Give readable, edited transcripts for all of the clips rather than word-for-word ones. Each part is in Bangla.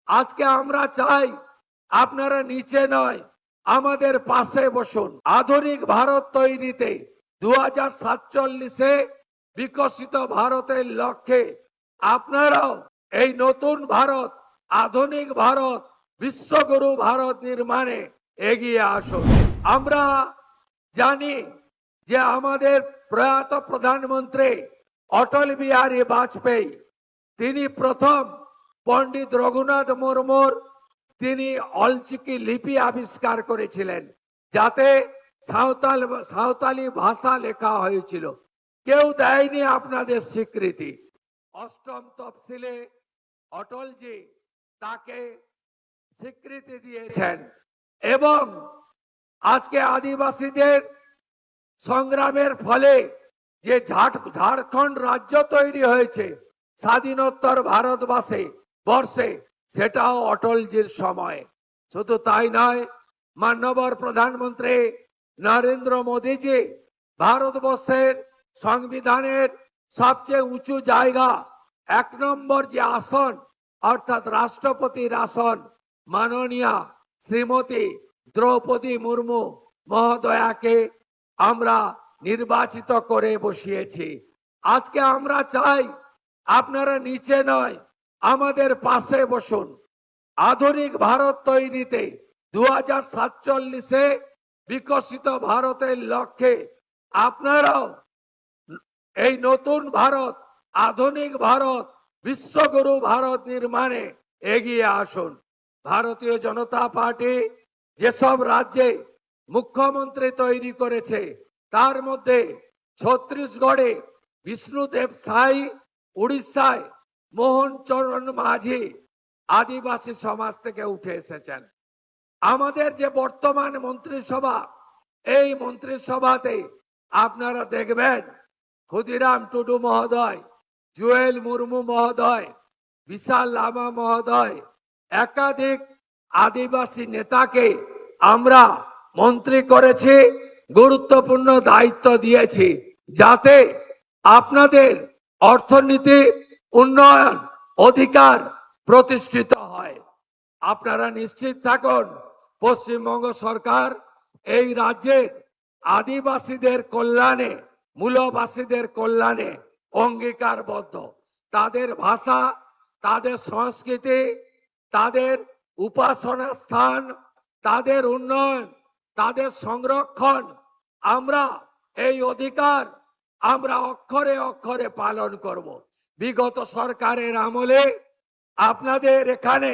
আজকে আমরা চাই আপনারা নিচে নয়, আমাদের পাশে বসুন। আধুনিক ভারত তৈরিতে 2047-এ বিকশিত ভারতের লক্ষ্যে আপনারাও এই নতুন ভারত, আধুনিক ভারত, বিশ্বগুরু ভারত নির্মাণে এগিয়ে আসুন। আমরা জানি যে আমাদের প্রয়াত প্রধানমন্ত্রী অটল বিহারী বাজপেয়ী, তিনি প্রথম পণ্ডিত রঘুনাথ মুর্মুর তিনি অলচিকি লিপি আবিষ্কার করেছিলেন, যাতে সাঁওতালি ভাষা লেখা হয়েছিল। কেউ দেয়নি আপনাদের স্বীকৃতি। অষ্টম তফসিলে অটলজি তাকে স্বীকৃতি দিয়েছেন এবং আজকে আদিবাসীদের সংগ্রামের ফলে যে ঝাড়খণ্ড রাজ্য তৈরি হয়েছে স্বাধীনোত্তর ভারতবর্ষে, সেটাও অটলজির সময়। শুধু তাই নয়, মাননীয় প্রধানমন্ত্রী নরেন্দ্র মোদীজি ভারতবর্ষের সংবিধানের সবচেয়ে উঁচু জায়গা 1 নম্বর যে আসন, অর্থাৎ রাষ্ট্রপতির আসন, মাননীয়া শ্রীমতী দ্রৌপদী মুর্মু মহোদয়াকে আমরা নির্বাচিত করে বসিয়েছি। আজকে আমরা চাই আপনারা নিচে নয়, আমাদের পাশে বসুন। আধুনিক ভারত তৈরিতে 2047-এ বিকশিত ভারতের লক্ষ্যে আপনারাও এই নতুন ভারত, আধুনিক ভারত, বিশ্বগুরু ভারত নির্মাণে এগিয়ে আসুন। ভারতীয় জনতা পার্টি যেসব রাজ্যে মুখ্যমন্ত্রী তৈরি করেছে, তার মধ্যে ছত্তিশগড়ে বিষ্ণুদেব সাই, উড়িষ্যায় মোহন চরণ মাঝি আদিবাসী সমাজ থেকে উঠে এসেছেন। আমাদের যে বর্তমান মন্ত্রিসভা, এই মন্ত্রিসভাতে আপনারা দেখবেন ক্ষুদিরাম টুডু মহোদয়, জুয়েল মুর্মু মহোদয়, বিশাল লামা মহোদয়, একাধিক আদিবাসী নেতাকে আমরা মন্ত্রী করেছি, গুরুত্বপূর্ণ দায়িত্ব দিয়েছি, যাতে আপনাদের অর্থনীতি, উন্নয়ন, অধিকার প্রতিষ্ঠিত হয়। আপনারা নিশ্চিত থাকুন, পশ্চিমবঙ্গ সরকার এই রাজ্যের আদিবাসীদের কল্যাণে, মূলবাসীদের কল্যাণে অঙ্গীকারবদ্ধ। তাদের ভাষা, তাদের সংস্কৃতি, তাদের উপাসনা স্থান, তাদের উন্নয়ন, তাদের সংরক্ষণ, আমরা এই অধিকার আমরা অক্ষরে অক্ষরে পালন করব। বিগত সরকারের আমলে আপনাদের এখানে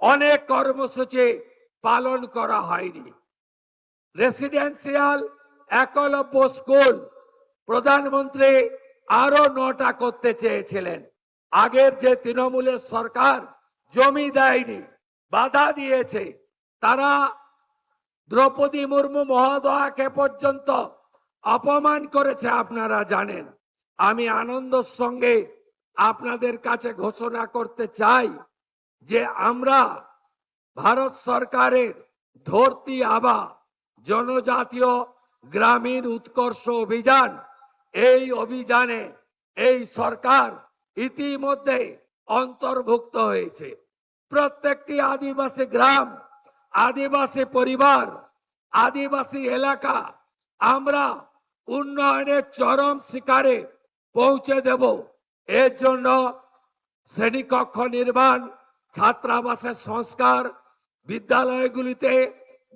অনেক কর্মসূচি পালন করা হয়নি। রেসিডেন্সিয়াল একলব্য স্কুল প্রধানমন্ত্রী আরো 9টা করতে চেয়েছিলেন। আগের যে তৃণমূলের সরকার জমি দেয়নি, বাধা দিয়েছে। তারা দ্রৌপদী মুর্মু মহোদয়াকে পর্যন্ত অপমান করেছে, আপনারা জানেন। আমি আনন্দের সঙ্গে আপনাদের কাছে ঘোষণা করতে চাই যে আমরা ভারত সরকারের ধরতি আবা জনজাতীয় গ্রামীণ উৎকর্ষ অভিযান, এই অভিযানে এই সরকার ইতিমধ্যে অন্তর্ভুক্ত হয়েছে। প্রত্যেকটি আদিবাসী গ্রাম, আদিবাসী পরিবার, আদিবাসী এলাকা আমরা উন্নয়নের চরম শিখরে পৌঁছে দেব। এর জন্য শ্রেণীকক্ষ নির্মাণ, ছাত্রাবাসের সংস্কার, বিদ্যালয়গুলিতে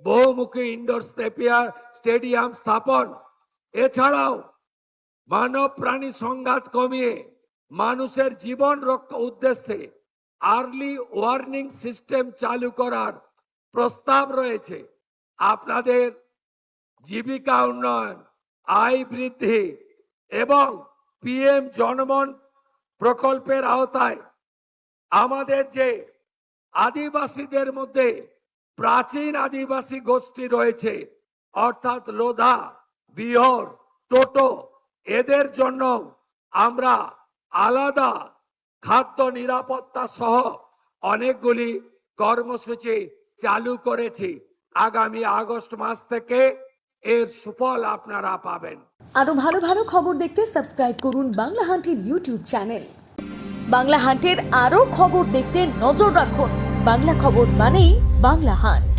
বহুমুখী ইনডোর স্টেডিয়াম স্থাপন, এছাড়াও মানব প্রাণী সংঘাত কমিয়ে মানুষের জীবন রক্ষা উদ্দেশ্যে আর্লি ওয়ার্নিং সিস্টেম চালু করার প্রস্তাব রয়েছে। আপনাদের জীবিকা উন্নয়ন, আয় বৃদ্ধি এবং PM জনমন প্রকল্পের আওতায় আমাদের যে আদিবাসীদের মধ্যে প্রাচীন আদিবাসী গোষ্ঠী রয়েছে, অর্থাৎ লোধা, বিহর, টোটো, এদের জন্য আমরা আলাদা খাদ্য নিরাপত্তা সহ অনেকগুলি কর্মসূচি চালু করেছি। আগামী আগস্ট মাস থেকে এর সুফল আপনারা পাবেন। আরো ভালো ভালো খবর দেখতে সাবস্ক্রাইব করুন বাংলা হান্টের ইউটিউব চ্যানেল। বাংলা হান্টের আরো খবর দেখতে নজর রাখুন বাংলা খবর মানেই বাংলা হাট।